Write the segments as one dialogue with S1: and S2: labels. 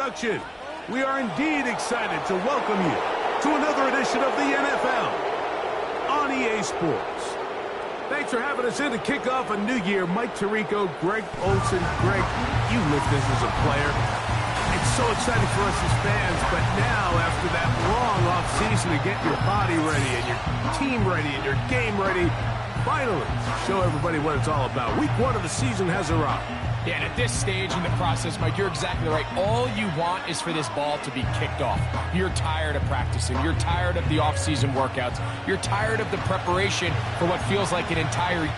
S1: introduction. We are indeed excited to welcome you to another edition of the NFL on EA Sports. Thanks for having us in to kick off a new year. Mike Tirico, Greg Olson. Greg, you lived this as a player. It's so exciting for us as fans, but now after that long offseason to get your body ready and your team ready and your game ready, finally show everybody what it's all about. Week 1 of the season has arrived.
S2: Yeah, and at this stage in the process, Mike, you're exactly right. All you want is for this ball to be kicked off. You're tired of practicing. You're tired of the off-season workouts. You're tired of the preparation for what feels like an entire...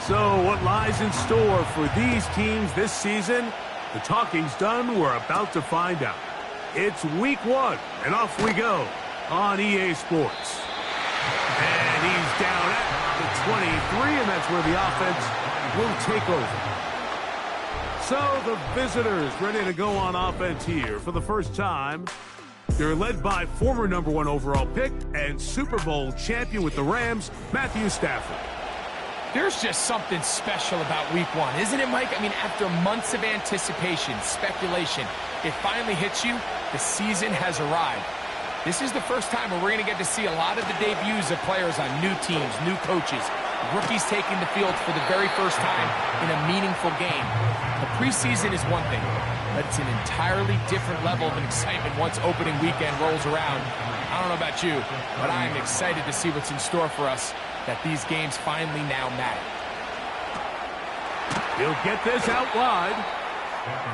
S1: So what lies in store for these teams this season? The talking's done. We're about to find out. It's week 1, and off we go on EA Sports. And he's down at the 23, and that's where the offense will take over. So the visitors ready to go on offense here for the first time. They're led by former #1 overall pick and Super Bowl champion with the Rams, Matthew Stafford.
S2: There's just something special about week 1, isn't it, Mike? I mean, after months of anticipation, speculation, it finally hits you. The season has arrived. This is the first time where we're going to get to see a lot of the debuts of players on new teams, new coaches, rookies taking the field for the very first time in a meaningful game. The preseason is one thing, but it's an entirely different level of excitement once opening weekend rolls around. I don't know about you, but I am excited to see what's in store for us, that these games finally now matter.
S1: He'll get this out wide,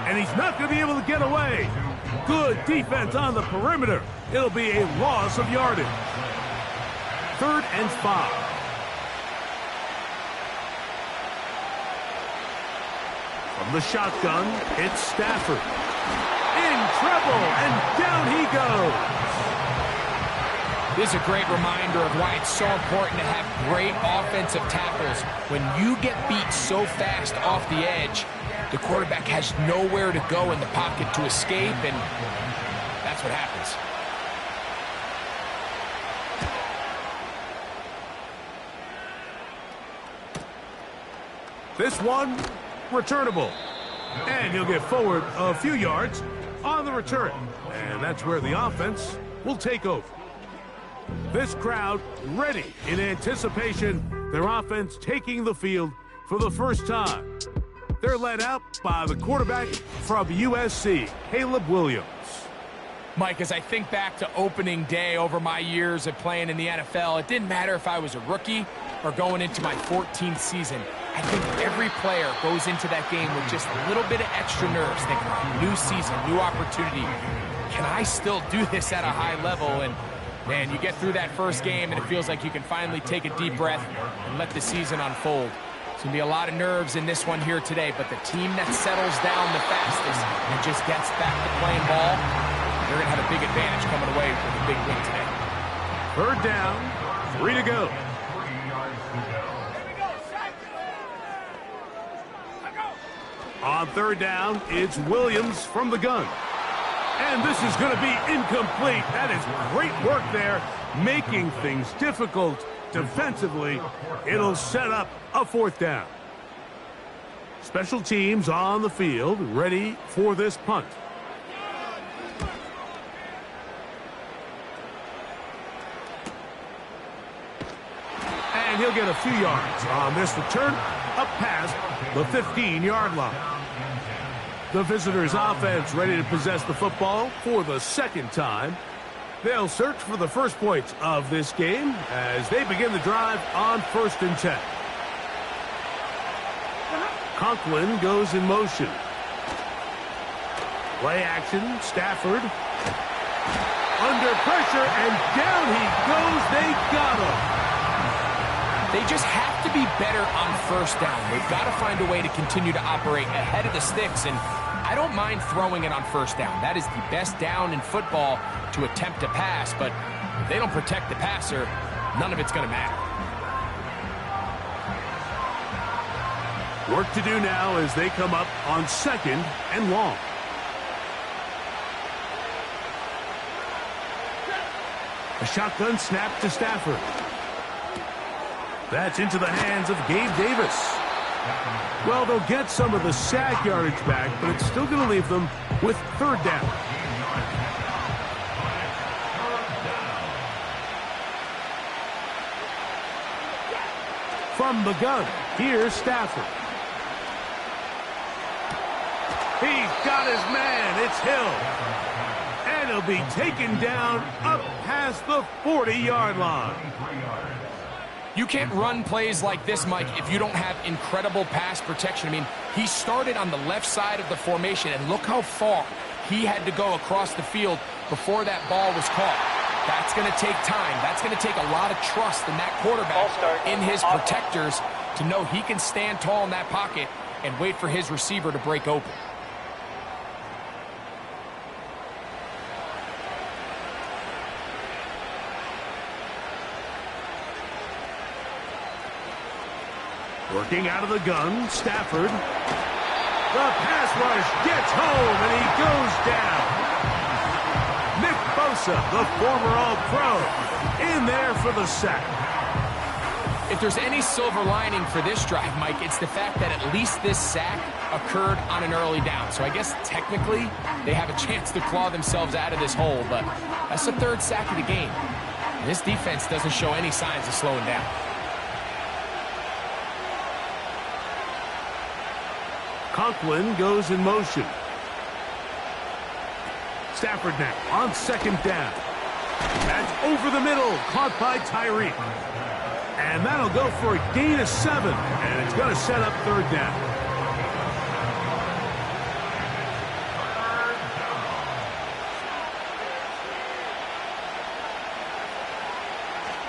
S1: and he's not going to be able to get away. Good defense on the perimeter. It'll be a loss of yardage. 3rd and 5. From the shotgun, it's Stafford. In trouble, and down he goes.
S2: This is a great reminder of why it's so important to have great offensive tackles. When you get beat so fast off the edge, the quarterback has nowhere to go in the pocket to escape, and that's what happens.
S1: This one, returnable. And he'll get forward a few yards on the return. And that's where the offense will take over. This crowd ready in anticipation. Their offense taking the field for the first time. They're led out by the quarterback from USC, Caleb Williams.
S2: Mike, as I think back to opening day over my years of playing in the NFL, it didn't matter if I was a rookie or going into my 14th season. I think every player goes into that game with just a little bit of extra nerves, thinking, new season, new opportunity. Can I still do this at a high level? And man, you get through that first game and it feels like you can finally take a deep breath and let the season unfold. It's going to be a lot of nerves in this one here today, but the team that settles down the fastest and just gets back to playing ball, they're going to have a big advantage coming away with a big win today.
S1: 3rd down, 3 to go. On 3rd down, it's Williams from the gun. And this is going to be incomplete. That is great work there, making things difficult defensively. It'll set up a 4th down. Special teams on the field, ready for this punt. And he'll get a few yards on this return, up past the 15-yard line. The visitors' offense ready to possess the football for the 2nd time. They'll search for the first points of this game as they begin the drive on 1st and 10. Conklin goes in motion. Play action, Stafford. Under pressure, and down he goes. They got him.
S2: They just have to be better on 1st down. They've got to find a way to continue to operate ahead of the sticks, and I don't mind throwing it on 1st down. That is the best down in football to attempt to pass, but if they don't protect the passer, none of it's going to matter.
S1: Work to do now as they come up on 2nd and long. A shotgun snap to Stafford. That's into the hands of Gabe Davis. Well, they'll get some of the sack yardage back, but it's still going to leave them with third down. From the gun, here's Stafford. He's got his man. It's Hill. And he'll be taken down up past the 40-yard line.
S2: You can't run plays like this, Mike, if you don't have incredible pass protection. I mean, he started on the left side of the formation, and look how far he had to go across the field before that ball was caught. That's going to take time. That's going to take a lot of trust in that quarterback, in his protectors, to know he can stand tall in that pocket and wait for his receiver to break open.
S1: Working out of the gun, Stafford. The pass rush gets home, and he goes down. Nick Bosa, the former All-Pro, in there for the sack.
S2: If there's any silver lining for this drive, Mike, it's the fact that at least this sack occurred on an early down. So I guess technically they have a chance to claw themselves out of this hole, but that's the third sack of the game. This defense doesn't show any signs of slowing down.
S1: Conklin goes in motion. Stafford now on second down. That's over the middle, caught by Tyreek. And that'll go for a gain of 7, and it's going to set up third down.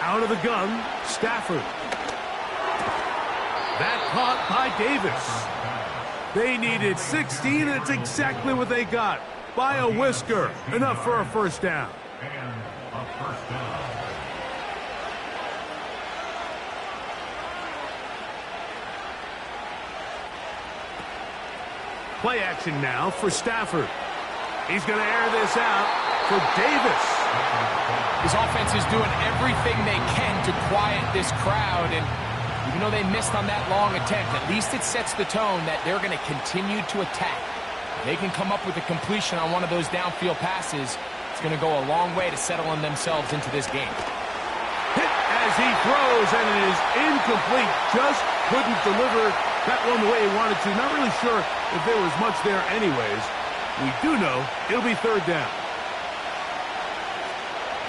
S1: Out of the gun, Stafford. That caught by Davis. They needed 16, and it's exactly what they got. By a whisker. Enough for a first down. Play action now for Stafford. He's going to air this out for Davis.
S2: His offense is doing everything they can to quiet this crowd, and even though they missed on that long attempt, at least it sets the tone that they're going to continue to attack. If they can come up with a completion on one of those downfield passes, it's going to go a long way to settling themselves into this game.
S1: Hit as he throws, and it is incomplete. Just couldn't deliver that one the way he wanted to. Not really sure if there was much there anyways. We do know it'll be third down.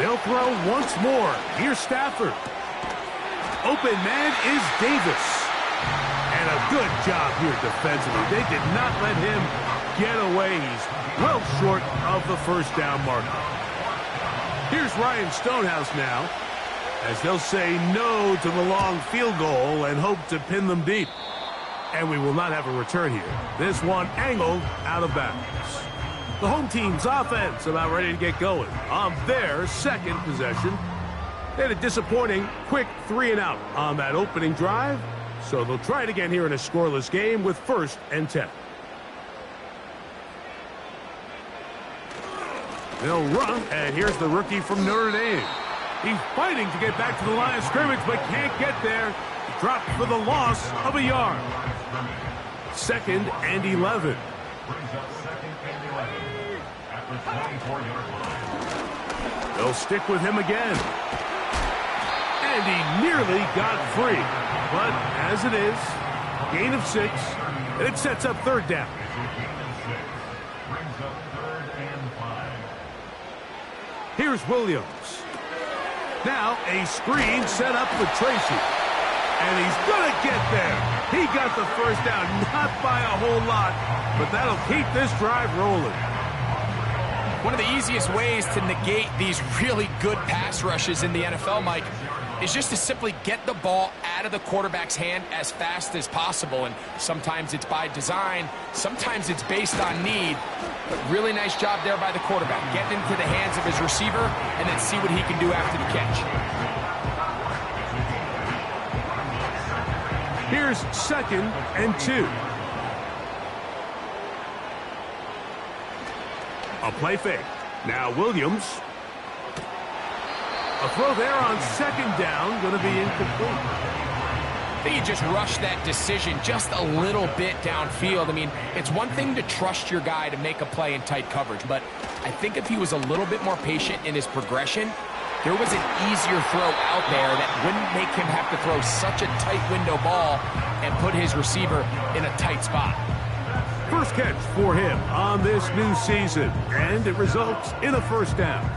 S1: They'll throw once more. Here's Stafford. Open man is Davis. And a good job here defensively. They did not let him get away. He's well short of the first down marker. Here's Ryan Stonehouse now, as they'll say no to the long field goal and hope to pin them deep. And we will not have a return here. This one angled out of bounds. The home team's offense about ready to get going on their second possession. They had a disappointing quick 3-and-out on that opening drive, so they'll try it again here in a scoreless game with 1st and 10. They'll run, and here's the rookie from Notre Dame. He's fighting to get back to the line of scrimmage, but can't get there. Dropped for the loss of a yard. 2nd and 11. They'll stick with him again. And he nearly got free. But as it is, gain of 6, and it sets up third down. Here's Williams. Now a screen set up for Tracy. And he's going to get there. He got the first down, not by a whole lot, but that'll keep this drive rolling.
S2: One of the easiest ways to negate these really good pass rushes in the NFL, Mike, is just to simply get the ball out of the quarterback's hand as fast as possible. And sometimes it's by design, sometimes it's based on need. But really nice job there by the quarterback. Getting into the hands of his receiver and then see what he can do after the catch.
S1: Here's 2nd and 2. A play fake. Now Williams. A throw there on 2nd down. Going to be incomplete.
S2: I think he just rushed that decision just a little bit downfield. I mean, it's one thing to trust your guy to make a play in tight coverage, but I think if he was a little bit more patient in his progression, there was an easier throw out there that wouldn't make him have to throw such a tight window ball and put his receiver in a tight spot.
S1: First catch for him on this new season, and it results in a first down.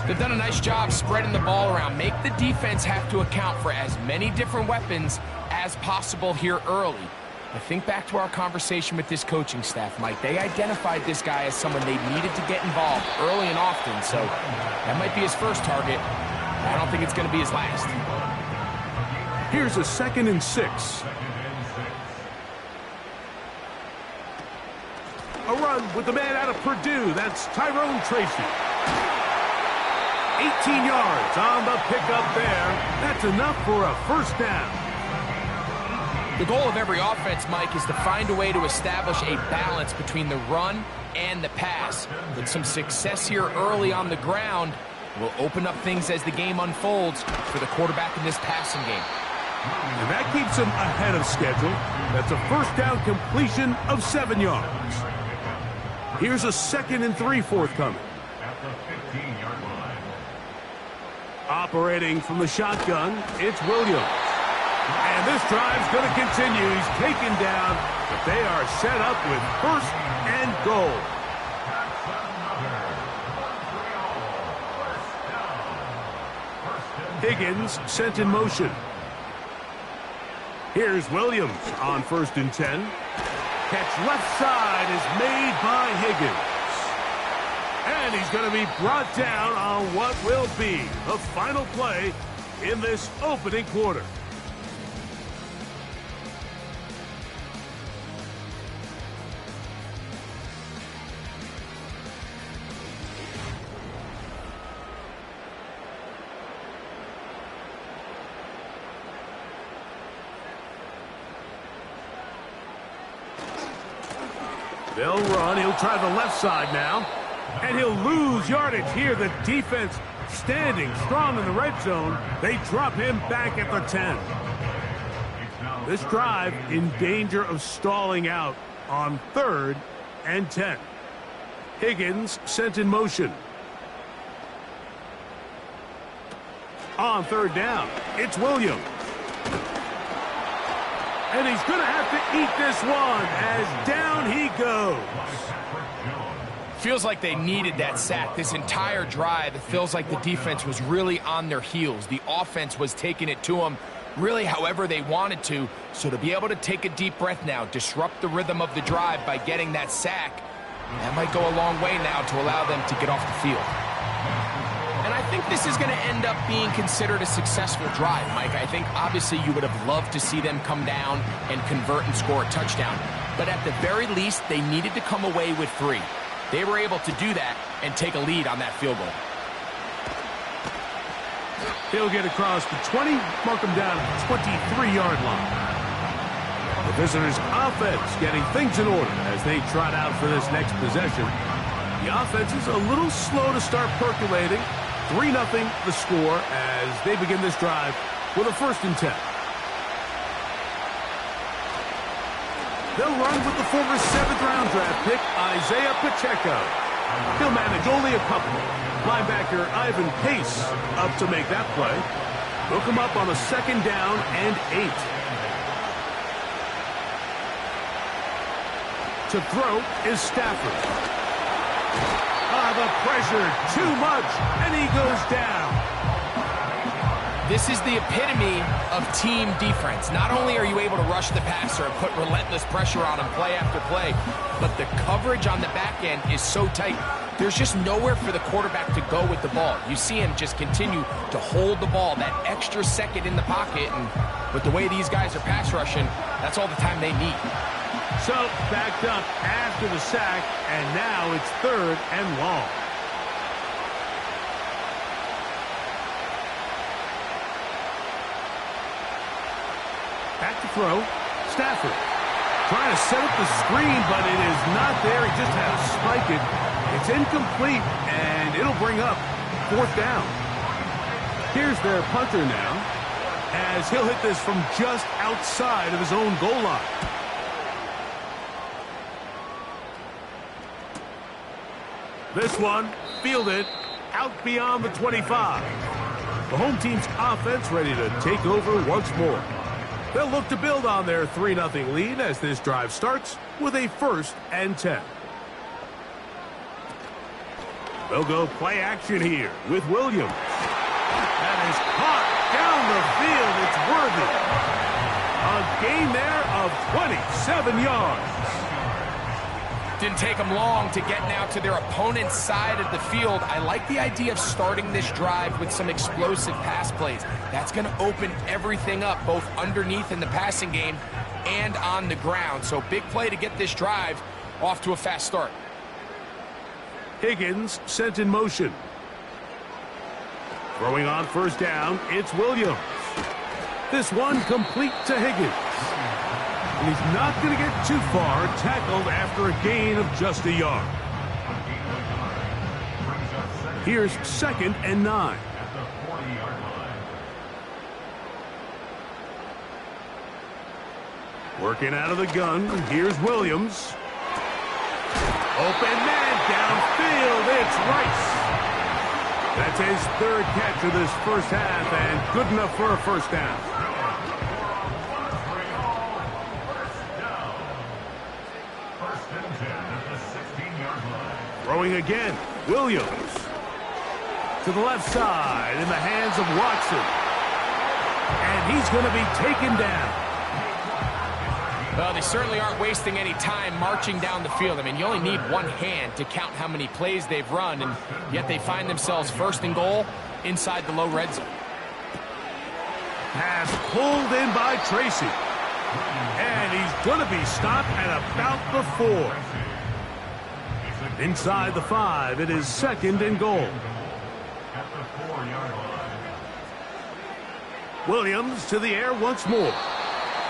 S2: They've done a nice job spreading the ball around. Make the defense have to account for as many different weapons as possible here early. I think back to our conversation with this coaching staff, Mike. They identified this guy as someone they needed to get involved early and often, so that might be his first target. I don't think it's going to be his last.
S1: Here's a 2nd and 6. A run with the man out of Purdue. That's Tyrone Tracy. 18 yards on the pickup there. That's enough for a first down.
S2: The goal of every offense, Mike, is to find a way to establish a balance between the run and the pass. With some success here early on the ground, will open up things as the game unfolds for the quarterback in this passing game.
S1: And that keeps him ahead of schedule. That's a first down completion of 7 yards. Here's a 2nd and 3 forthcoming. Operating from the shotgun, it's Williams. And this drive's going to continue. He's taken down, but they are set up with 1st and goal. Higgins sent in motion. Here's Williams on 1st and 10. Catch left side is made by Higgins. And he's going to be brought down on what will be the final play in this opening quarter. They'll run. He'll try the left side now. And he'll lose yardage here. The defense standing strong in the red zone. They drop him back at the 10. This drive in danger of stalling out on 3rd and 10. Higgins sent in motion. On 3rd down, it's Williams. And he's going to have to eat this one as down he goes.
S2: Feels like they needed that sack this entire drive. It feels like the defense was really on their heels. The offense was taking it to them really however they wanted to. So to be able to take a deep breath now, disrupt the rhythm of the drive by getting that sack, that might go a long way now to allow them to get off the field. And I think this is going to end up being considered a successful drive, Mike. I think obviously you would have loved to see them come down and convert and score a touchdown. But at the very least, they needed to come away with 3. They were able to do that and take a lead on that field goal.
S1: He'll get across the 20, mark him down at the 23-yard line. The visitors' offense getting things in order as they trot out for this next possession. The offense is a little slow to start percolating. 3-0 the score as they begin this drive with a 1st and 10. They'll run with the former 7th-round draft pick, Isaiah Pacheco. He'll manage only a couple. Linebacker Ivan Pace up to make that play. Hook him up on a 2nd down and 8. To throw is Stafford. The pressure, too much, and he goes down.
S2: This is the epitome of team defense. Not only are you able to rush the passer and put relentless pressure on him play after play, but the coverage on the back end is so tight. There's just nowhere for the quarterback to go with the ball. You see him just continue to hold the ball, that extra second in the pocket, and with the way these guys are pass rushing, that's all the time they need.
S1: So, backed up after the sack, and now it's 3rd and long. Back to throw. Stafford trying to set up the screen, but it is not there. He just had to spike it. It's incomplete, and it'll bring up 4th down. Here's their punter now. as he'll hit this from just outside of his own goal line. This one fielded out beyond the 25. The home team's offense ready to take over once more. They'll look to build on their 3-0 lead as this drive starts with a 1st and 10. They'll go play action here with Williams. That is caught down the field. It's worthy. A gain there of 27 yards.
S2: Didn't take them long to get now to their opponent's side of the field. I like the idea of starting this drive with some explosive pass plays. That's going to open everything up, both underneath in the passing game and on the ground. So big play to get this drive off to a fast start.
S1: Higgins sent in motion. Throwing on 1st down, it's Williams. This one complete to Higgins. And he's not going to get too far, tackled after a gain of just a yard. Here's 2nd and 9. Working out of the gun, here's Williams. Open man downfield, it's Rice. That's his 3rd catch of this 1st half and good enough for a 1st down. Throwing again, Williams. To the left side in the hands of Watson. And he's going to be taken down.
S2: Well, they certainly aren't wasting any time marching down the field. I mean, you only need one hand to count how many plays they've run, and yet they find themselves 1st and goal inside the low red zone.
S1: Pass pulled in by Tracy. And he's going to be stopped at about the 4. Inside the 5, it is 2nd and goal. Williams to the air once more.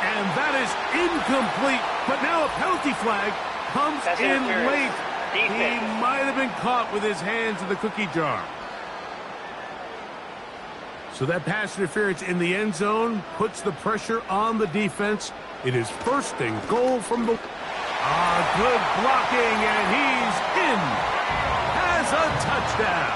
S1: And that is incomplete. But now a penalty flag comes in late. He might have been caught with his hands in the cookie jar. So that pass interference in the end zone puts the pressure on the defense. It is 1st and goal from the... good blocking, and he's in. Has a touchdown.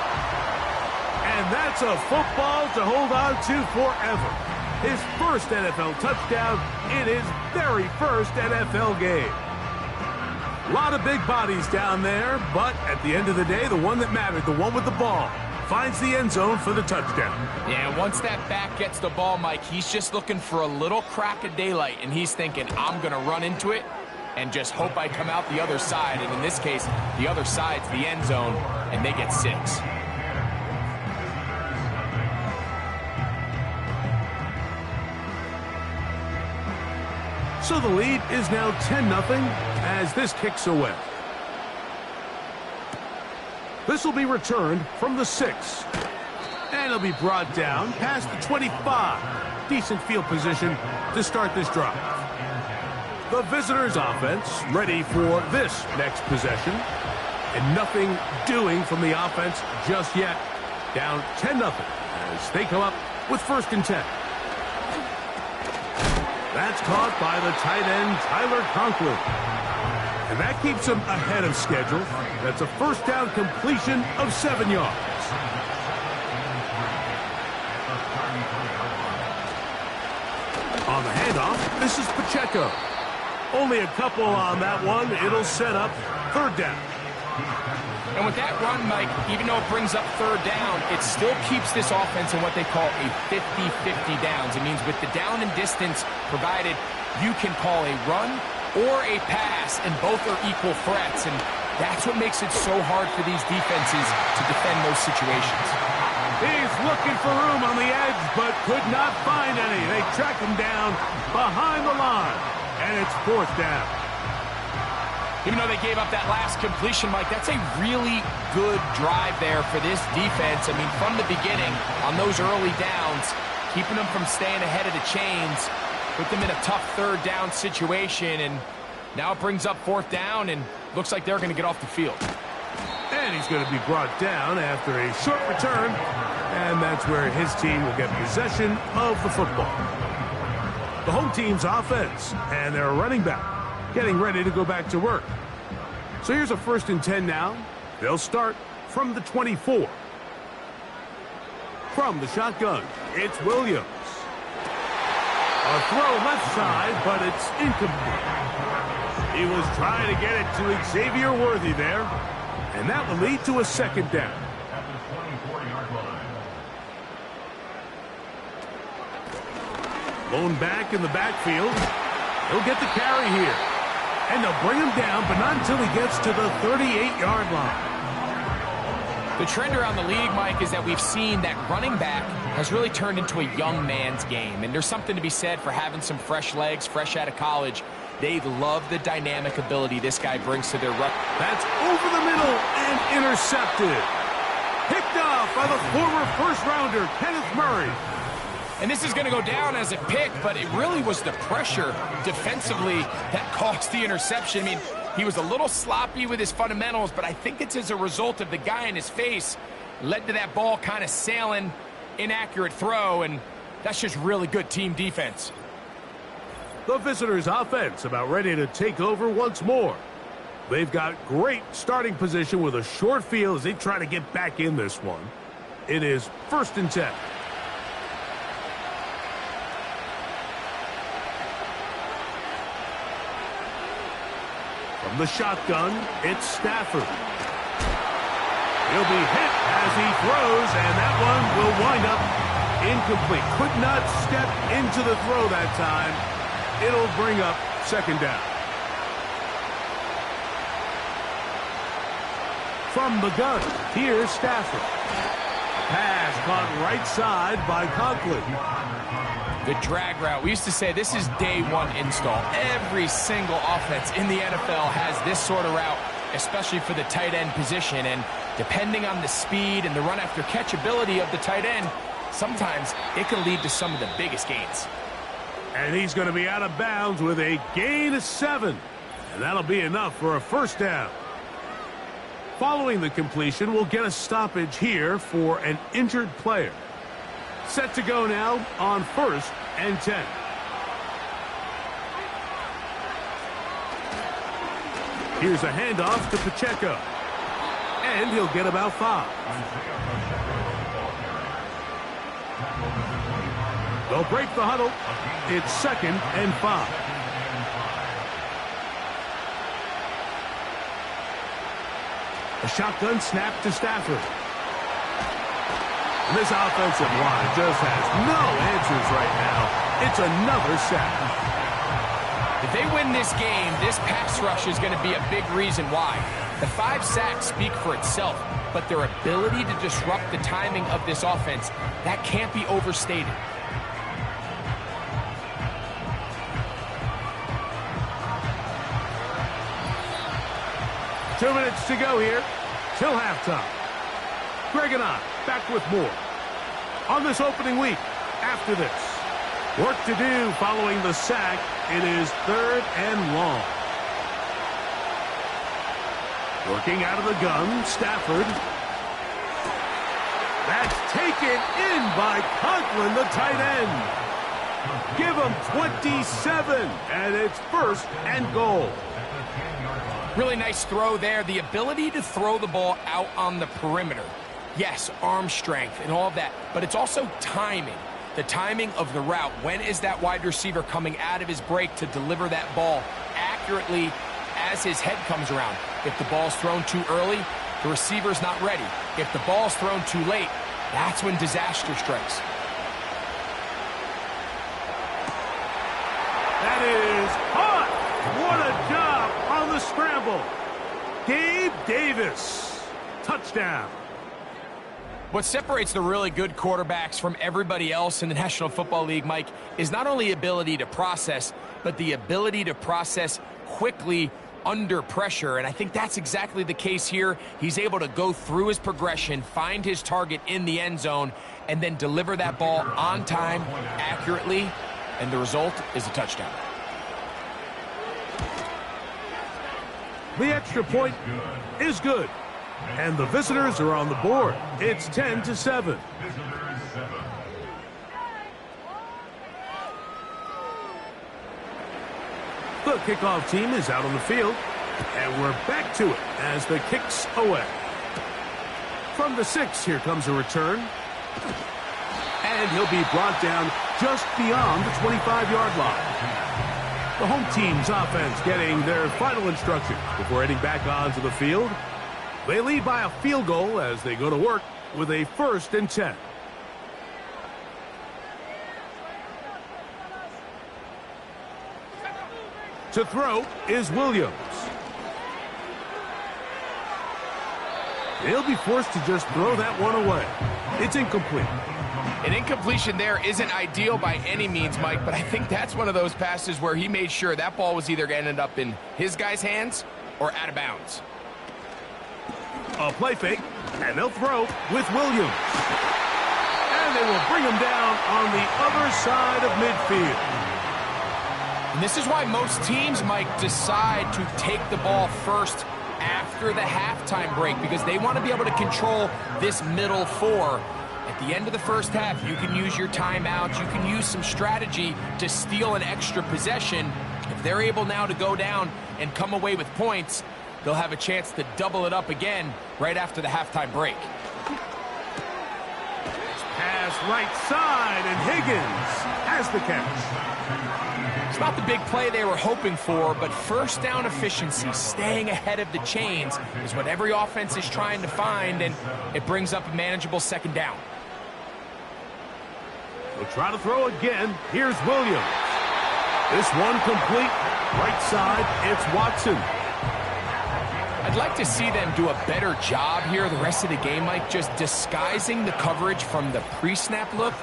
S1: And that's a football to hold on to forever. His 1st NFL touchdown in his very 1st NFL game. A lot of big bodies down there, but at the end of the day, the one that mattered, the one with the ball, finds the end zone for the touchdown.
S2: Yeah, once that back gets the ball, Mike, he's just looking for a little crack of daylight, and he's thinking, I'm going to run into it and just hope I come out the other side. And in this case, the other side's the end zone, and they get 6.
S1: So the lead is now 10-0 as this kicks away. This will be returned from the 6. And it'll be brought down past the 25. Decent field position to start this drive. The visitors' offense ready for this next possession. And nothing doing from the offense just yet. Down 10-0 as they come up with 1st and 10. That's caught by the tight end, Tyler Conklin. And that keeps him ahead of schedule. That's a 1st down completion of 7 yards. On the handoff, this is Pacheco. Only a couple on that one. It'll set up 3rd down.
S2: And with that run, Mike, even though it brings up 3rd down, it still keeps this offense in what they call a 50-50 downs. It means with the down and distance provided, you can call a run or a pass, and both are equal threats. And that's what makes it so hard for these defenses to defend those situations.
S1: He's looking for room on the edge, but could not find any. They track him down behind the line, and it's 4th down.
S2: Even though they gave up that last completion, Mike, that's a really good drive there for this defense. I mean, from the beginning, on those early downs, keeping them from staying ahead of the chains, put them in a tough 3rd down situation, and now it brings up 4th down, and looks like they're going to get off the field.
S1: And he's going to be brought down after a short return, And that's where his team will get possession of the football. The home team's offense and their running back getting ready to go back to work. So here's a 1st and 10 now. They'll start from the 24. From the shotgun, it's Williams. A throw left side, but it's incomplete. He was trying to get it to Xavier Worthy there, and that will lead to a 2nd down. Lone back in the backfield. He'll get the carry here. And they'll bring him down, but not until he gets to the 38-yard line.
S2: The trend around the league, Mike, is that we've seen that running back has really turned into a young man's game. And there's something to be said for having some fresh legs, fresh out of college. They love the dynamic ability this guy brings to their ruck.
S1: That's over the middle and intercepted. Picked off by the former first-rounder, Kenneth Murray.
S2: And this is going to go down as a pick, but it really was the pressure defensively that caused the interception. I mean, he was a little sloppy with his fundamentals, but I think it's as a result of the guy in his face led to that ball kind of sailing, inaccurate throw, and that's just really good team defense.
S1: The visitors' offense about ready to take over once more. They've got great starting position with a short field as they try to get back in this one. It is 1st and 10. From the shotgun, it's Stafford. He'll be hit as he throws, and that one will wind up incomplete. Could not step into the throw that time. It'll bring up 2nd down. From the gun, here's Stafford. Pass caught right side by Conklin.
S2: The drag route. We used to say this is day one install. Every single offense in the NFL has this sort of route, especially for the tight end position. And depending on the speed and the run after catch ability of the tight end, sometimes it can lead to some of the biggest gains.
S1: And he's going to be out of bounds with a gain of 7. And that'll be enough for a 1st down. Following the completion, we'll get a stoppage here for an injured player. Set to go now on 1st and 10. Here's a handoff to Pacheco. And he'll get about 5. They'll break the huddle. It's 2nd and 5. A shotgun snap to Stafford. This offensive line just has no answers right now. It's another sack.
S2: If they win this game, this pass rush is going to be a big reason why. The 5 sacks speak for itself, but their ability to disrupt the timing of this offense, that can't be overstated.
S1: Two minutes to go here till halftime. Greg and I back with more on this opening week after this. Work to do following the sack. It is 3rd and long. Working out of the gun, Stafford. That's taken in by Conklin, the tight end. Give him 27, and it's 1st and goal.
S2: Really nice throw there. The ability to throw the ball out on the perimeter. Yes, arm strength and all of that, but it's also timing. The timing of the route. When is that wide receiver coming out of his break to deliver that ball accurately as his head comes around? If the ball's thrown too early, the receiver's not ready. If the ball's thrown too late, that's when disaster strikes.
S1: That is hot. What a job on the scramble. Gabe Davis. Touchdown.
S2: What separates the really good quarterbacks from everybody else in the National Football League, Mike, is not only ability to process, but the ability to process quickly under pressure. And I think that's exactly the case here. He's able to go through his progression, find his target in the end zone, and then deliver that ball on time, accurately, and the result is a touchdown.
S1: The extra point is good. And the visitors are on the board. It's 10-7. The kickoff team is out on the field. And we're back to it as the kick's away. From the 6, here comes a return. And he'll be brought down just beyond the 25-yard line. The home team's offense getting their final instructions before heading back onto the field. They lead by a field goal as they go to work with a 1st and 10. To throw is Williams. He'll be forced to just throw that one away. It's incomplete.
S2: An incompletion there isn't ideal by any means, Mike, but I think that's one of those passes where he made sure that ball was either going to end up in his guy's hands or out of bounds.
S1: A play fake, and they'll throw with Williams. And they will bring him down on the other side of midfield.
S2: And this is why most teams, Mike, decide to take the ball first after the halftime break, because they want to be able to control this middle 4. At the end of the first half, you can use your timeouts, you can use some strategy to steal an extra possession. If they're able now to go down and come away with points, they'll have a chance to double it up again right after the halftime break.
S1: Pass right side, and Higgins has the catch.
S2: It's not the big play they were hoping for, but first down efficiency, staying ahead of the chains, is what every offense is trying to find, and it brings up a manageable 2nd down.
S1: We'll try to throw again. Here's Williams. This one complete. Right side, it's Watson.
S2: I'd like to see them do a better job here the rest of the game, Mike, just disguising the coverage from the pre-snap look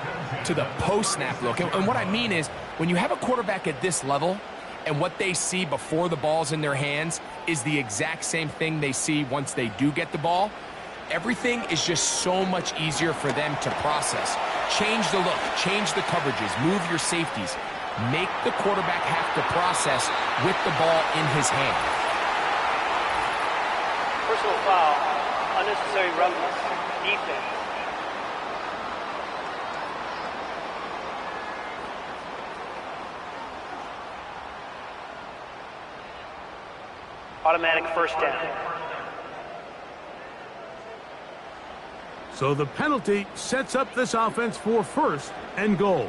S2: to the post-snap look. And what I mean is, when you have a quarterback at this level and what they see before the ball's in their hands is the exact same thing they see once they do get the ball, everything is just so much easier for them to process. Change the look, change the coverages, move your safeties. Make the quarterback have to process with the ball in his hand.
S3: Personal foul, unnecessary roughness, defense. Automatic 1st down.
S1: So the penalty sets up this offense for 1st and goal.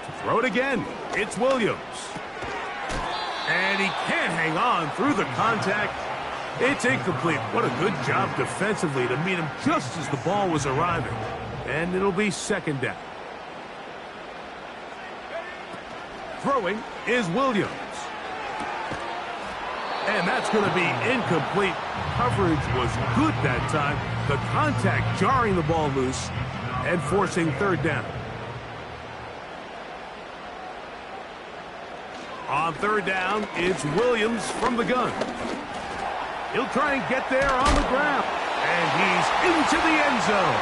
S1: To throw it again, it's Williams. And he can't hang on through the contact. It's incomplete. What a good job defensively to meet him just as the ball was arriving. And it'll be 2nd down. Throwing is Williams. And that's going to be incomplete. Coverage was good that time. The contact jarring the ball loose and forcing 3rd down. On 3rd down, it's Williams from the gun. He'll try and get there on the ground. And he's into the end zone.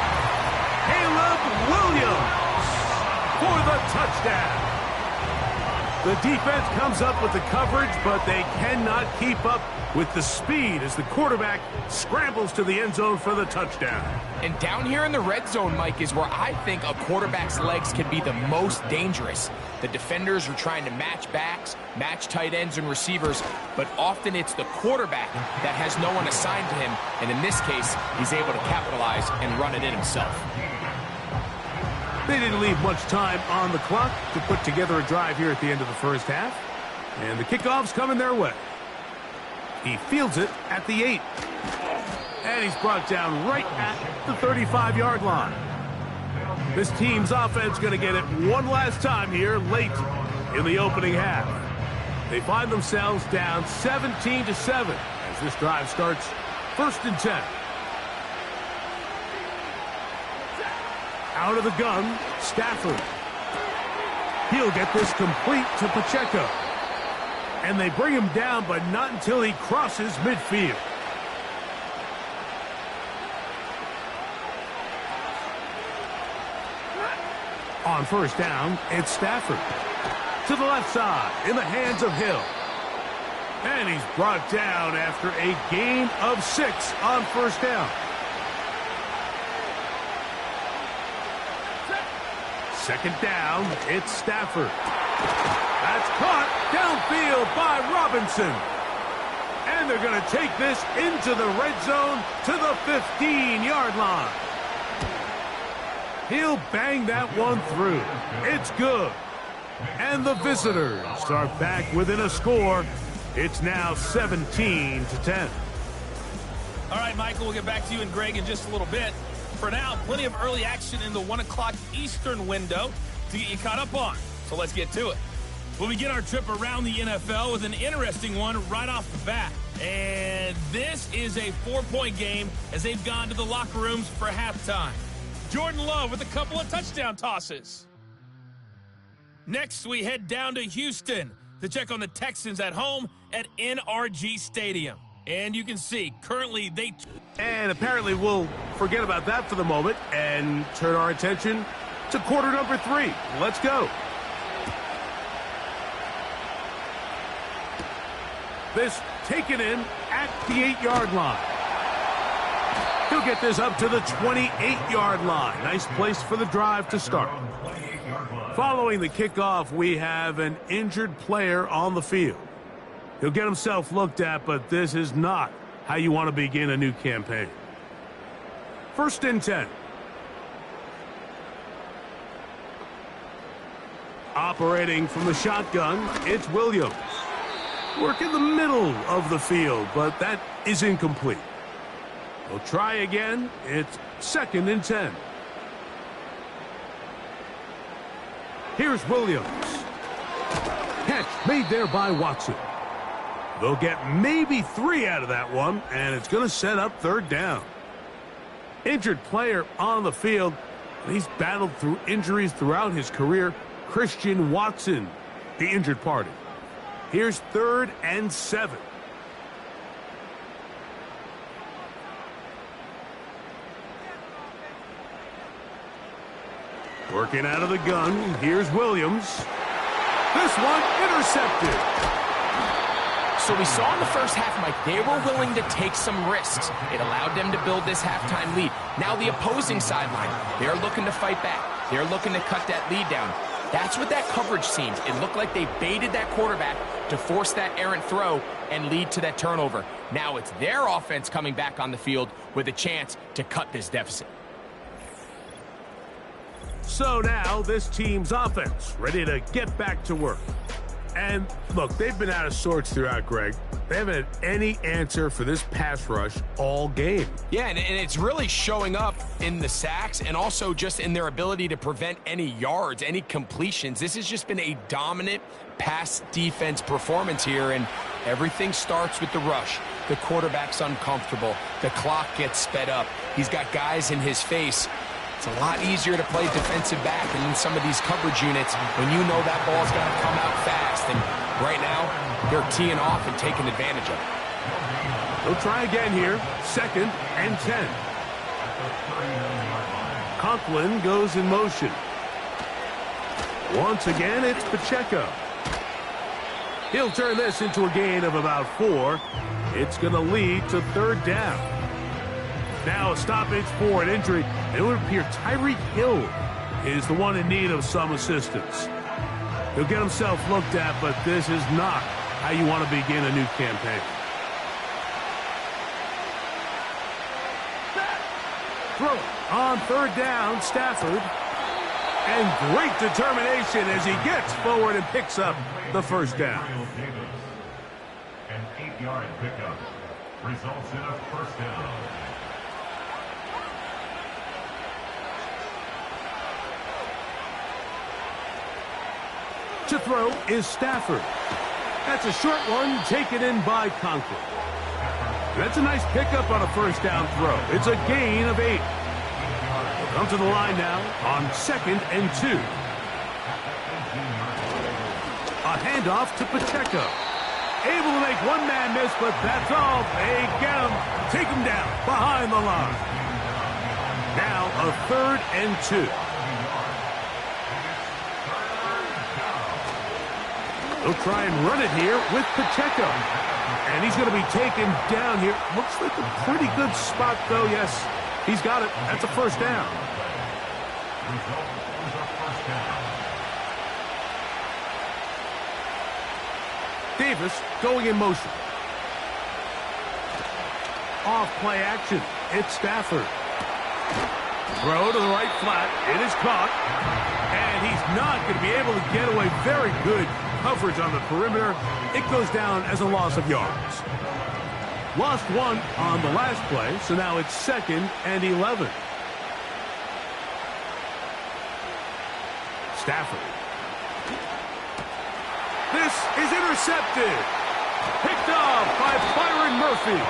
S1: Caleb Williams for the touchdown. The defense comes up with the coverage, but they cannot keep up with the speed as the quarterback scrambles to the end zone for the touchdown.
S2: And down here in the red zone, Mike, is where I think a quarterback's legs can be the most dangerous. The defenders are trying to match backs, match tight ends and receivers, but often it's the quarterback that has no one assigned to him, and in this case, he's able to capitalize and run it in himself.
S1: They didn't leave much time on the clock to put together a drive here at the end of the first half. And the kickoff's coming their way. He fields it at the 8. And he's brought down right at the 35-yard line. This team's offense going to get it one last time here late in the opening half. They find themselves down 17-7 as this drive starts 1st and 10. Out of the gun, Stafford. He'll get this complete to Pacheco. And they bring him down, but not until he crosses midfield. On 1st down, it's Stafford. To the left side, in the hands of Hill. And he's brought down after a gain of 6 on first down. Second down, it's Stafford. That's caught downfield by Robinson. And they're going to take this into the red zone to the 15-yard line. He'll bang that one through. It's good. And the visitors are back within a score. It's now 17-10.
S4: All right, Michael, we'll get back to you and Greg in just a little bit. For now, plenty of early action in the 1 o'clock Eastern window to get you caught up on. So let's get to it. We'll begin our trip around the NFL with an interesting one right off the bat. And this is a 4-point game as they've gone to the locker rooms for halftime. Jordan Love with a couple of touchdown tosses. Next, we head down to Houston to check on the Texans at home at NRG Stadium. And you can see, currently they...
S1: And apparently we'll forget about that for the moment and turn our attention to quarter number 3. Let's go. This taken in at the 8-yard line. He'll get this up to the 28-yard line. Nice place for the drive to start. Following the kickoff, we have an injured player on the field. He'll get himself looked at, but this is not how you want to begin a new campaign. 1st and 10. Operating from the shotgun, it's Williams. Work in the middle of the field, but that is incomplete. We'll try again. It's 2nd and 10. Here's Williams. Catch made there by Watson. They'll get maybe 3 out of that one, and it's going to set up 3rd down. Injured player on the field. He's battled through injuries throughout his career. Christian Watson, the injured party. Here's 3rd and 7. Working out of the gun, here's Williams. This one intercepted.
S2: So we saw in the first half, Mike, they were willing to take some risks. It allowed them to build this halftime lead. Now the opposing sideline, they're looking to fight back. They're looking to cut that lead down. That's what that coverage seems. It looked like they baited that quarterback to force that errant throw and lead to that turnover. Now it's their offense coming back on the field with a chance to cut this deficit.
S1: So now this team's offense ready to get back to work. And look, they've been out of sorts throughout, Greg. They haven't had any answer for this pass rush all game.
S2: Yeah, and it's really showing up in the sacks and also just in their ability to prevent any yards, any completions. This has just been a dominant pass defense performance here, and everything starts with the rush. The quarterback's uncomfortable. The clock gets sped up. He's got guys in his face. It's a lot easier to play defensive back in some of these coverage units when you know that ball's got to come out fast. And right now, they're teeing off and taking advantage of it.
S1: They'll try again here. 2nd and 10. Conklin goes in motion. Once again, it's Pacheco. He'll turn this into a gain of about 4. It's going to lead to 3rd down. Now a stoppage for an injury. It would appear Tyreek Hill is the one in need of some assistance. He'll get himself looked at, but this is not how you want to begin a new campaign. Throw on 3rd down, Stafford. And great determination as he gets forward and picks up the 1st down.
S5: An 8-yard pickup results in a 1st down.
S1: To throw is Stafford. That's a short one taken in by Conklin. That's a nice pickup on a 1st down throw. It's a gain of 8. We'll come to the line now on 2nd and 2. A handoff to Pacheco. Able to make one man miss, but that's all. They get him. Take him down behind the line. Now a 3rd and 2. He'll try and run it here with Pacheco. And he's going to be taken down here. Looks like a pretty good spot, though. Yes, he's got it. That's a first down. Davis going in motion. Off play action. It's Stafford. Throw to the right flat. It is caught. And he's not going to be able to get away. Very good coverage on the perimeter. It goes down as a loss of yards. Lost one on the last play, so now it's 2nd and 11. Stafford. This is intercepted. Picked off by Byron Murphy.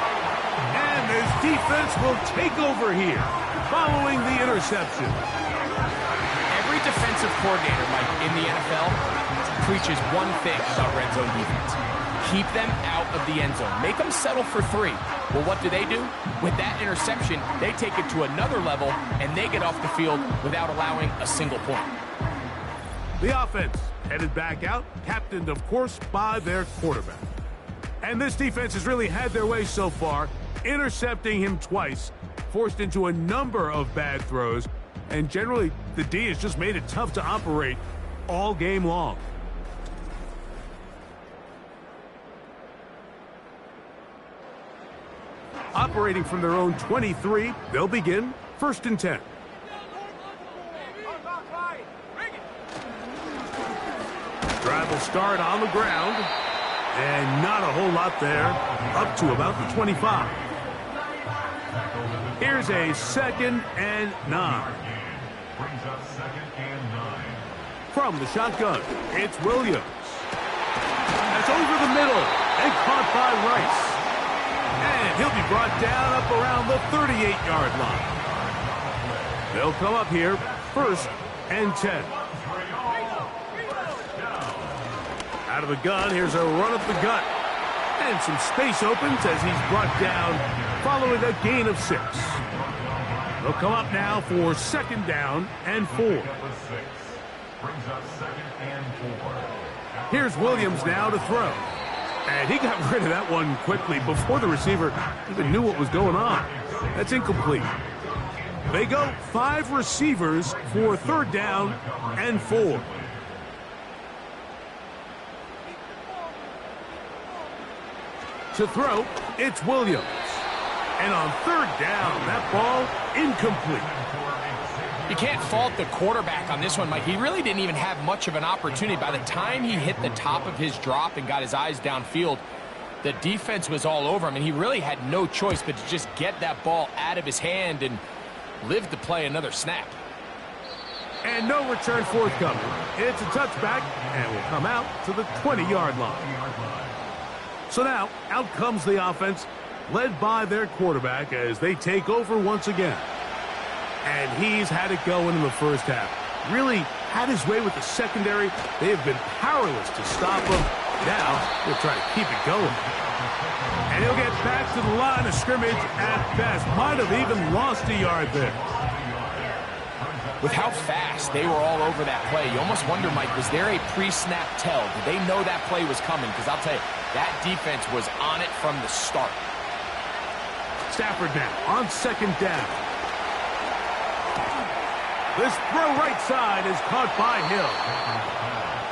S1: And his defense will take over here following the interception.
S2: Every defensive coordinator, Mike, in the NFL preaches one thing about red zone defense. Keep them out of the end zone. Make them settle for 3. Well, what do? With that interception, they take it to another level, and they get off the field without allowing a single point.
S1: The offense headed back out, captained, of course, by their quarterback. And this defense has really had their way so far, intercepting him twice, forced into a number of bad throws, and generally the D has just made it tough to operate all game long. Operating from their own 23, they'll begin 1st and 10. Drive will start on the ground, and not a whole lot there, up to about the 25. Here's a 2nd and 9.
S5: Brings up 2nd and 9.
S1: From the shotgun, it's Williams. That's over the middle and caught by Rice. And he'll be brought down up around the 38-yard line. They'll come up here 1st and 10. Out of the gun, here's a run up the gut. And some space opens as he's brought down following a gain of 6. They'll come up now for 2nd down and 4.
S5: Brings up 2nd and 4.
S1: Here's Williams now to throw. And he got rid of that one quickly before the receiver even knew what was going on. That's incomplete. They go 5 receivers for 3rd down and 4. To throw, it's Williams. And on 3rd down, that ball incomplete.
S2: You can't fault the quarterback on this one, Mike. He really didn't even have much of an opportunity. By the time he hit the top of his drop and got his eyes downfield, the defense was all over him, and he really had no choice but to just get that ball out of his hand and live to play another snap.
S1: And no return forthcoming. It's a touchback, and will come out to the 20-yard line. So now, out comes the offense, led by their quarterback as they take over once again. And he's had it going in the first half. Really had his way with the secondary. They have been powerless to stop him. Now, they'll try to keep it going. And he'll get back to the line of scrimmage at best. Might have even lost a yard there.
S2: With how fast they were all over that play, you almost wonder, Mike, was there a pre-snap tell? Did they know that play was coming? Because I'll tell you, that defense was on it from the start.
S1: Stafford now on 2nd down. This throw right side is caught by Hill.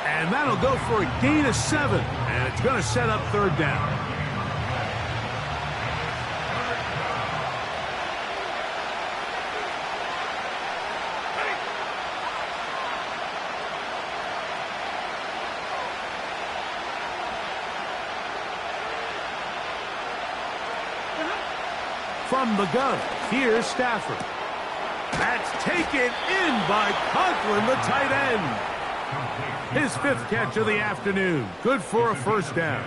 S1: And that'll go for a gain of 7. And it's going to set up 3rd down. From the gun, here's Stafford. That's taken in by Conklin, the tight end. His 5th catch of the afternoon. Good for a 1st down.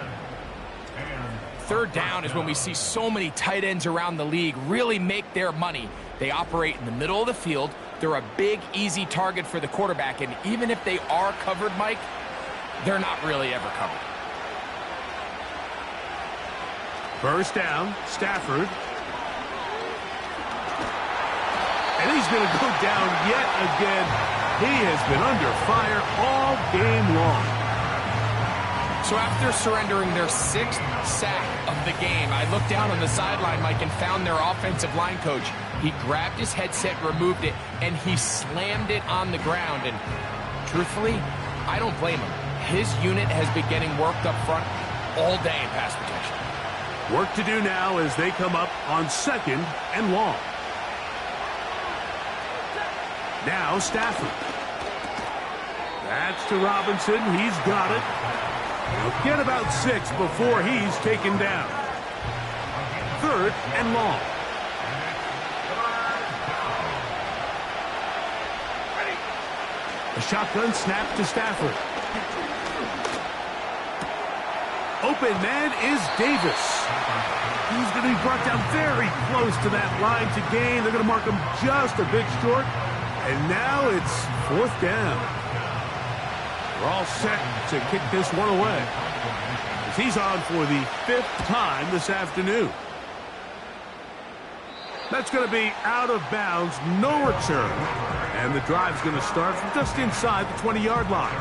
S2: 3rd down is when we see so many tight ends around the league really make their money. They operate in the middle of the field. They're a big, easy target for the quarterback. And even if they are covered, Mike, they're not really ever covered.
S1: 1st down, Stafford. And he's going to go down yet again. He has been under fire all game long.
S2: So after surrendering their 6th sack of the game, I looked down on the sideline, Mike, and found their offensive line coach. He grabbed his headset, removed it, and he slammed it on the ground. And truthfully, I don't blame him. His unit has been getting worked up front all day in pass protection.
S1: Work to do now as they come up on 2nd and long. Now Stafford. That's to Robinson. He's got it. He'll get about 6 before he's taken down. 3rd and long. A shotgun snap to Stafford. Open man is Davis. He's going to be brought down very close to that line to gain. They're going to mark him just a bit short. And now it's 4th down. We're all set to kick this one away, as he's on for the 5th time this afternoon. That's going to be out of bounds, no return. And the drive's going to start from just inside the 20-yard line.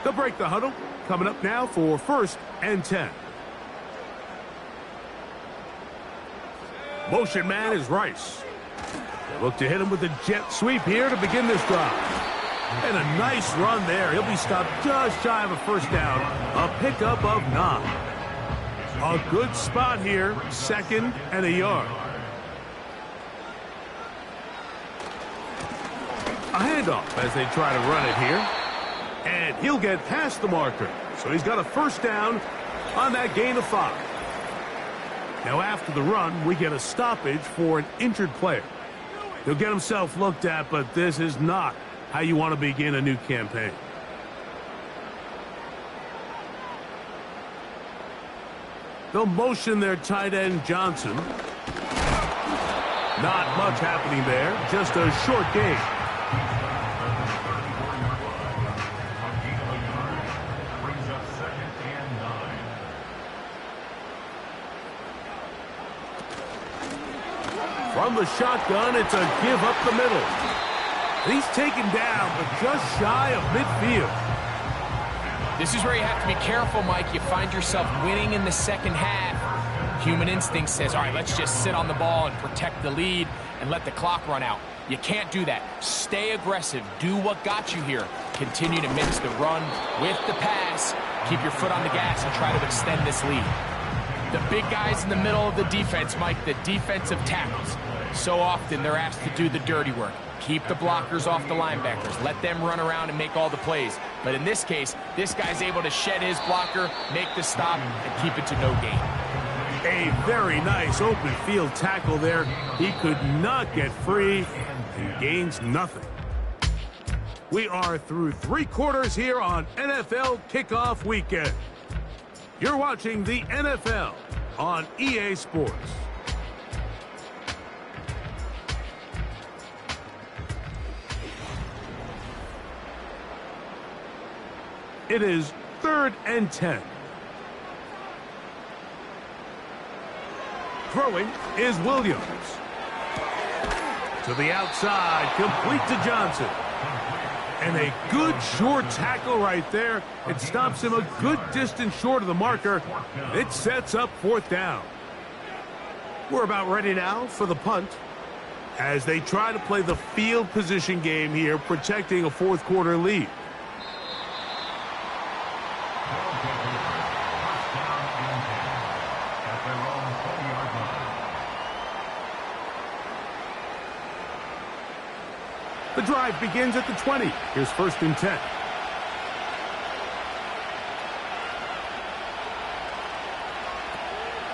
S1: They'll break the huddle. Coming up now for 1st and 10. Motion man is Rice. They look to hit him with a jet sweep here to begin this drive. And a nice run there. He'll be stopped just shy of a 1st down. A pickup of 9. A good spot here. 2nd and a yard. A handoff as they try to run it here. And he'll get past the marker. So he's got a 1st down on that gain of 5. Now after the run, we get a stoppage for an injured player. He'll get himself looked at, but this is not how you want to begin a new campaign. They'll motion their tight end Johnson. Not much happening there, just a short gain. From the shotgun, it's a give up the middle. He's taken down, but just shy of midfield.
S2: This is where you have to be careful, Mike. You find yourself winning in the 2nd half. Human instinct says, all right, let's just sit on the ball and protect the lead and let the clock run out. You can't do that. Stay aggressive. Do what got you here. Continue to mix the run with the pass. Keep your foot on the gas and try to extend this lead. The big guys in the middle of the defense, Mike, the defensive tackles. So often they're asked to do the dirty work. Keep the blockers off the linebackers. Let them run around and make all the plays. But in this case, this guy's able to shed his blocker, make the stop, and keep it to no gain.
S1: A very nice open field tackle there. He could not get free and gains nothing. We are through 3 quarters here on NFL Kickoff Weekend. You're watching the NFL on EA Sports. It is 3rd and 10. Throwing is Williams. To the outside, complete to Johnson. And a good short tackle right there. It stops him a good distance short of the marker. It sets up 4th down. We're about ready now for the punt, as they try to play the field position game here, protecting a 4th quarter lead. The drive begins at the 20. Here's 1st and 10.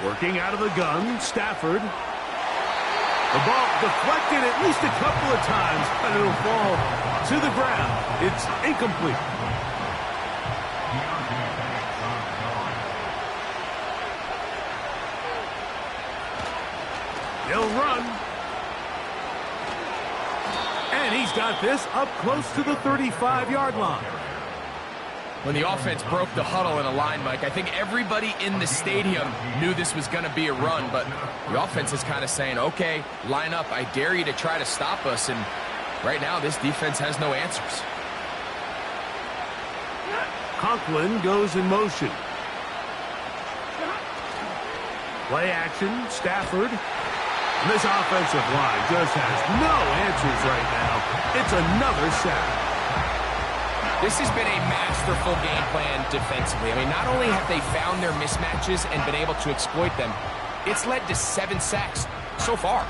S1: Working out of the gun, Stafford. The ball deflected at least a couple of times, but it'll fall to the ground. It's incomplete. They'll run. And he's got this up close to the 35-yard line.
S2: When the offense broke the huddle in a line, Mike, I think everybody in the stadium knew this was going to be a run, but the offense is kind of saying, okay, line up. I dare you to try to stop us. And right now this defense has no answers.
S1: Conklin goes in motion. Play action, Stafford. And this offensive line just has no answers right now. It's another sack.
S2: This has been a masterful game plan defensively. I mean, not only have they found their mismatches and been able to exploit them, it's led to 7 sacks so far.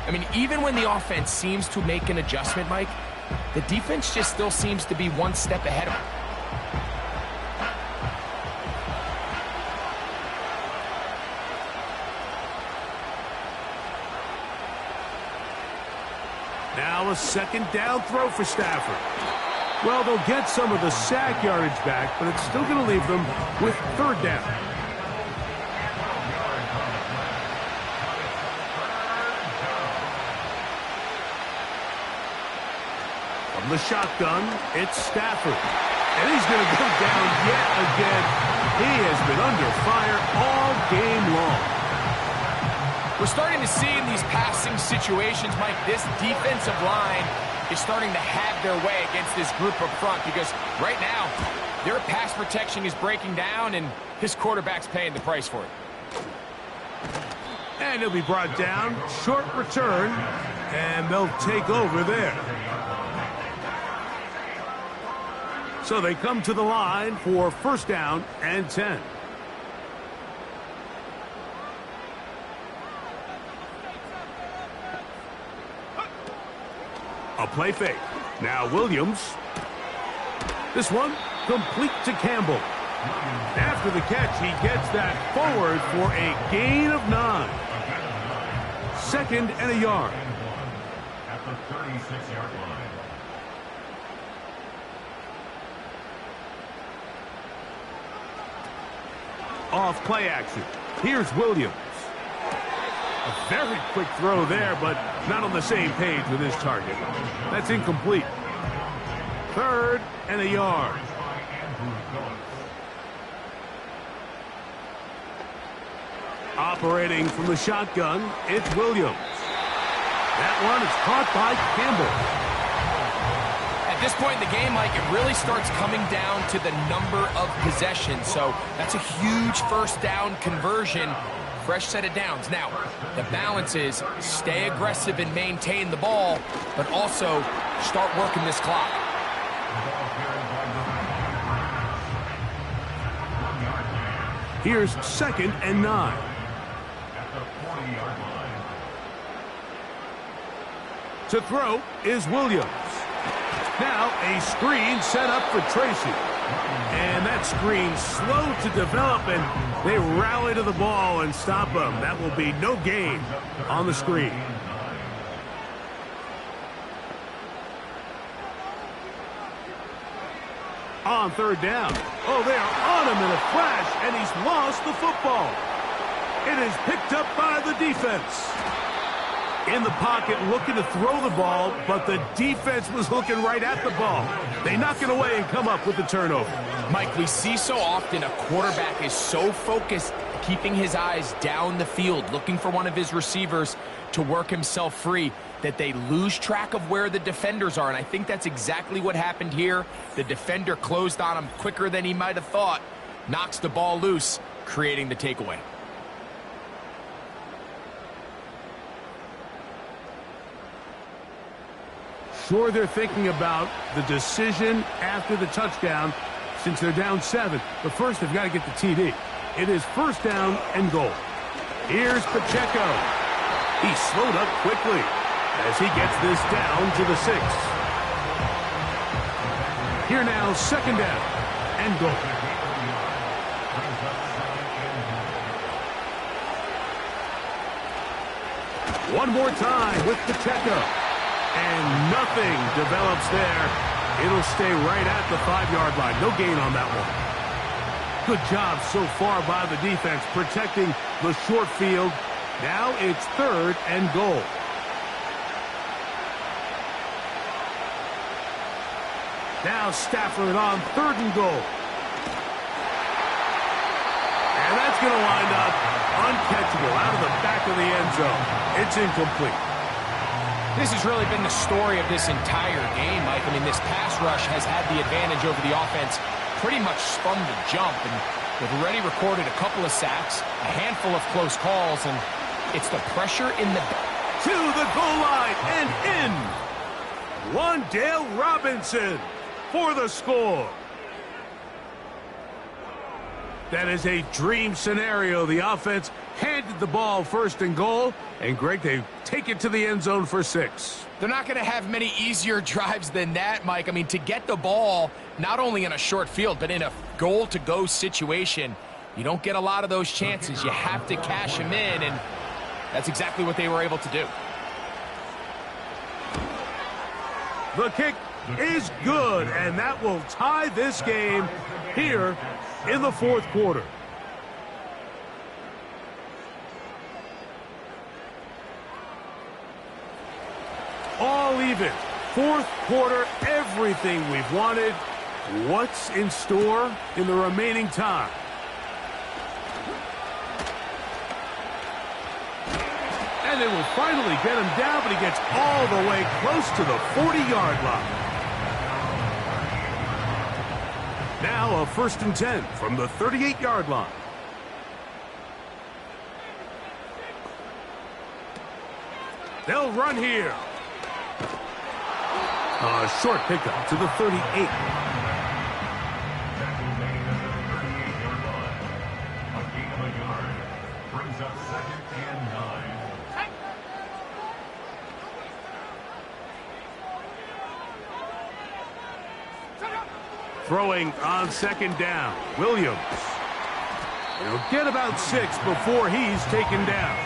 S2: I mean, even when the offense seems to make an adjustment, Mike, the defense just still seems to be one step ahead of them.
S1: Now a second down throw for Stafford. Well, they'll get some of the sack yardage back, but it's still going to leave them with 3rd down. From the shotgun, it's Stafford. And he's going to go down yet again. He has been under fire all game long.
S2: We're starting to see in these passing situations, Mike, this defensive line is starting to have their way against this group up front because right now, their pass protection is breaking down and his quarterback's paying the price for it.
S1: And he'll be brought down. Short return, and they'll take over there. So they come to the line for 1st down and 10. A play fake. Now Williams. This one complete to Campbell. After the catch, he gets that forward for a gain of 9. 2nd and a yard.
S5: At the 36-yard line.
S1: Off play action. Here's Williams. A very quick throw there, but not on the same page with his target. That's incomplete. 3rd and a yard. Operating from the shotgun, it's Williams. That one is caught by Campbell.
S2: At this point in the game, Mike, it really starts coming down to the number of possessions. So that's a huge 1st down conversion. Fresh set of downs. Now, the balance is stay aggressive and maintain the ball, but also start working this clock.
S1: Here's 2nd and 9.
S5: At the 40-yard line.
S1: To throw is Williams. Now a screen set up for Tracy. And that screen slow to develop, and they rally to the ball and stop him. That will be no gain on the screen. On 3rd down. Oh, they are on him in a flash, and he's lost the football. It is picked up by the defense. In the pocket, looking to throw the ball, but the defense was looking right at the ball. They knock it away and come up with the turnover.
S2: Mike, we see so often a quarterback is so focused, keeping his eyes down the field, looking for one of his receivers to work himself free, that they lose track of where the defenders are. And I think that's exactly what happened here. The defender closed on him quicker than he might have thought, knocks the ball loose, creating the takeaway.
S1: Sure, they're thinking about the decision after the touchdown since they're down 7. But first, they've got to get the TD. It is 1st down and goal. Here's Pacheco. He slowed up quickly as he gets this down to the 6. Here now, 2nd down and goal. One more time with Pacheco. And nothing develops there. It'll stay right at the 5-yard line. No gain on that one. Good job so far by the defense protecting the short field. Now it's 3rd and goal. Now Stafford on 3rd and goal. And that's going to wind up. uncatchable out of the back of the end zone. It's incomplete.
S2: This has really been the story of this entire game, Mike. I mean, this pass rush has had the advantage over the offense pretty much from the jump, and they've already recorded a couple of sacks, a handful of close calls, and it's the pressure in the...
S1: To the goal line and in. Wandale Robinson for the score. That is a dream scenario. The offense handed the ball first and goal, and Greg, they take it to the end zone for 6.
S2: They're not going to have many easier drives than that, Mike. I mean, to get the ball not only in a short field, but in a goal-to-go situation, you don't get a lot of those chances. You have to cash them in, and that's exactly what they were able to do.
S1: The kick is good, and that will tie this game here in the fourth quarter. All even. Fourth quarter, everything we've wanted. What's in store in the remaining time? And they will finally get him down, but he gets all the way close to the 40-yard line. Now a 1st and 10 from the 38-yard line. They'll run here. A short pickup to the 38. Throwing on 2nd down, Williams. He'll get about 6 before he's taken down.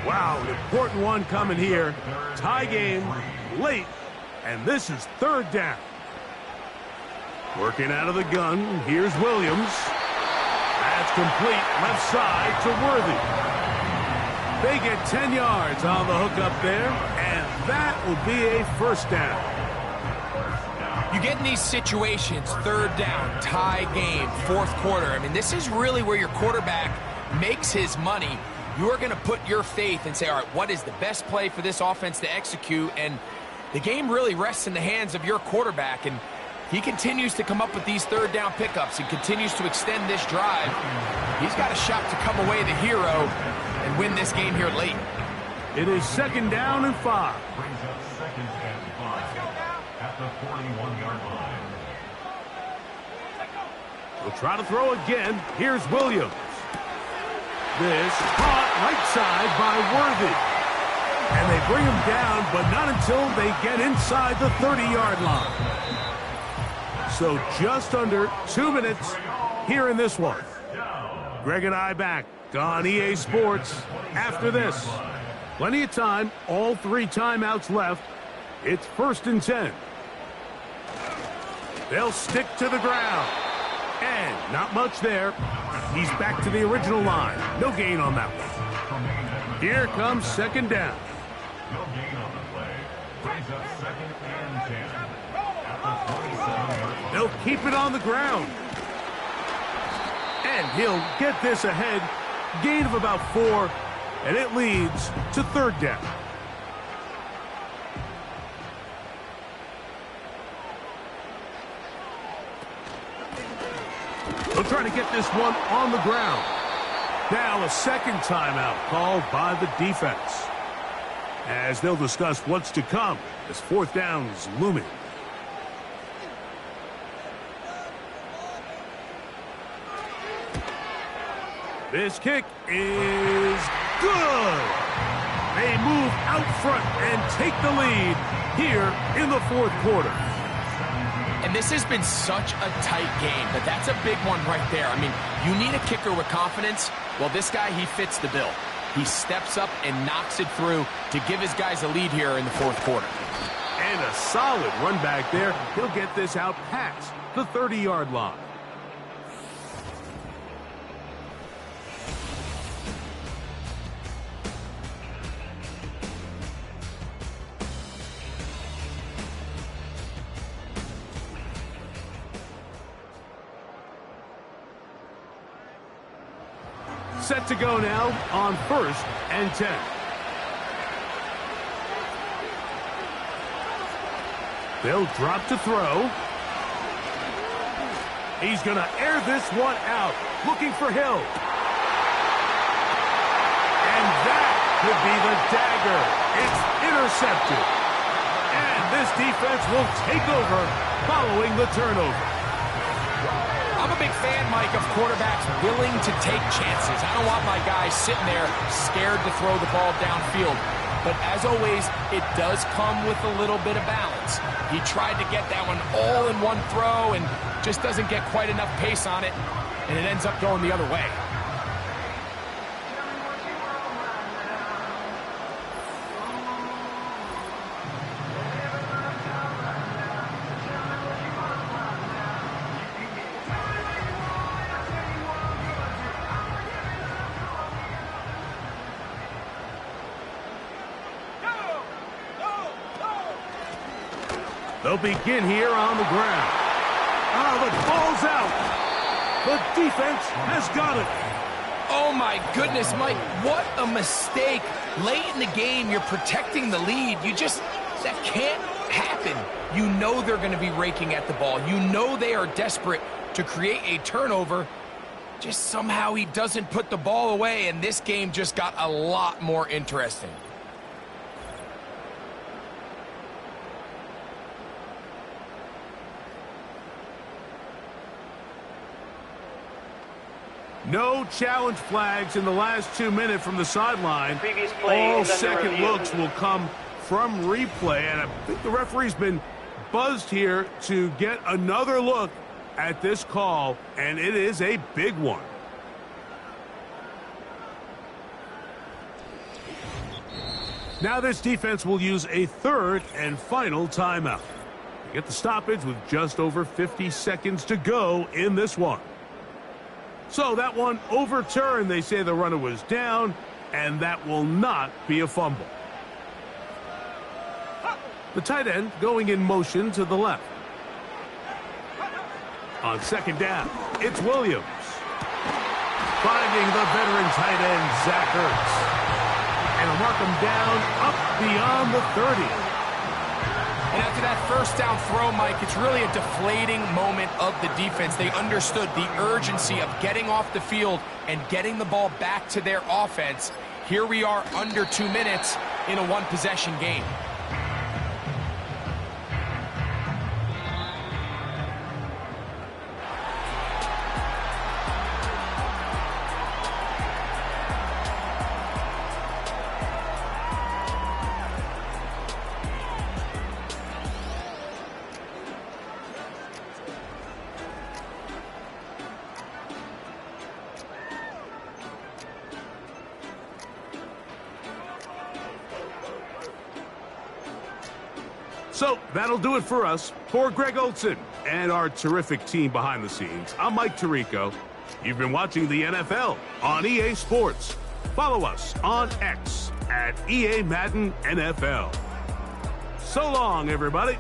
S1: Wow, an important one coming here. Tie game late, and this is 3rd down. Working out of the gun, here's Williams. That's complete, left side to Worthy. They get 10 yards on the hook up there, and that will be a 1st down.
S2: You get in these situations, 3rd down, tie game, 4th quarter. I mean, this is really where your quarterback makes his money. You are going to put your faith and say, all right, what is the best play for this offense to execute? And the game really rests in the hands of your quarterback, and he continues to come up with these 3rd down pickups and continues to extend this drive. He's got a shot to come away the hero and win this game here late.
S1: It is 2nd down and 5.
S5: Brings up 2nd and 5 at the 41-yard line.
S1: We'll try to throw again. Here's Williams. This caught right side by Worthy. And they bring him down, but not until they get inside the 30-yard line. So just under 2 minutes here in this one. Greg and I back on EA Sports after this. Plenty of time, all 3 timeouts left. It's 1st and 10. They'll stick to the ground. And not much there. He's back to the original line. No gain on that one. Here comes 2nd down.
S5: No gain on the play. Brings up 2nd and 10 at the 47-yard line.
S1: They'll keep it on the ground. And he'll get this ahead. Gain of about 4. And it leads to 3rd down. They'll try to get this one on the ground. Now a 2nd timeout called by the defense, as they'll discuss what's to come as 4th down is looming. This kick is good. They move out front and take the lead here in the 4th quarter.
S2: And this has been such a tight game, but that's a big one right there. I mean, you need a kicker with confidence. Well, this guy, he fits the bill. He steps up and knocks it through to give his guys a lead here in the 4th quarter.
S1: And a solid run back there. He'll get this out past the 30-yard line. Set to go now on 1st and 10. They'll drop to throw. He's going to air this one out, looking for Hill. And that could be the dagger. It's intercepted. And this defense will take over following the turnover.
S2: I'm a big fan, Mike, of quarterbacks willing to take chances. I don't want my guys sitting there scared to throw the ball downfield. But as always, it does come with a little bit of balance. He tried to get that one all in one throw and just doesn't get quite enough pace on it, and it ends up going the other way.
S1: They'll begin here on the ground. The ball's out. The defense has got it.
S2: Oh, my goodness, Mike, what a mistake. Late in the game, you're protecting the lead. That can't happen. You know they're going to be raking at the ball. You know they are desperate to create a turnover. Just somehow he doesn't put the ball away, and this game just got a lot more interesting.
S1: No challenge flags in the last 2 minutes from the sideline.
S3: Previous play
S1: All
S3: is under
S1: second
S3: review.
S1: looks will come from replay, and I think the referee's been buzzed here to get another look at this call, and it is a big one. Now this defense will use a third and final timeout. They get the stoppage with just over 50 seconds to go in this one. So that one overturned. They say the runner was down, and that will not be a fumble. The tight end going in motion to the left. On second down, it's Williams. Finding the veteran tight end, Zach Ertz. And mark him down up beyond the 30.
S2: And after that first down throw, Mike, it's really a deflating moment of the defense. They understood the urgency of getting off the field and getting the ball back to their offense. Here we are under 2 minutes in a one-possession game.
S1: So that'll do it for us. For Greg Olson and our terrific team behind the scenes, I'm Mike Tirico. You've been watching the NFL on EA Sports. Follow us on X at EA Madden NFL. So long, everybody.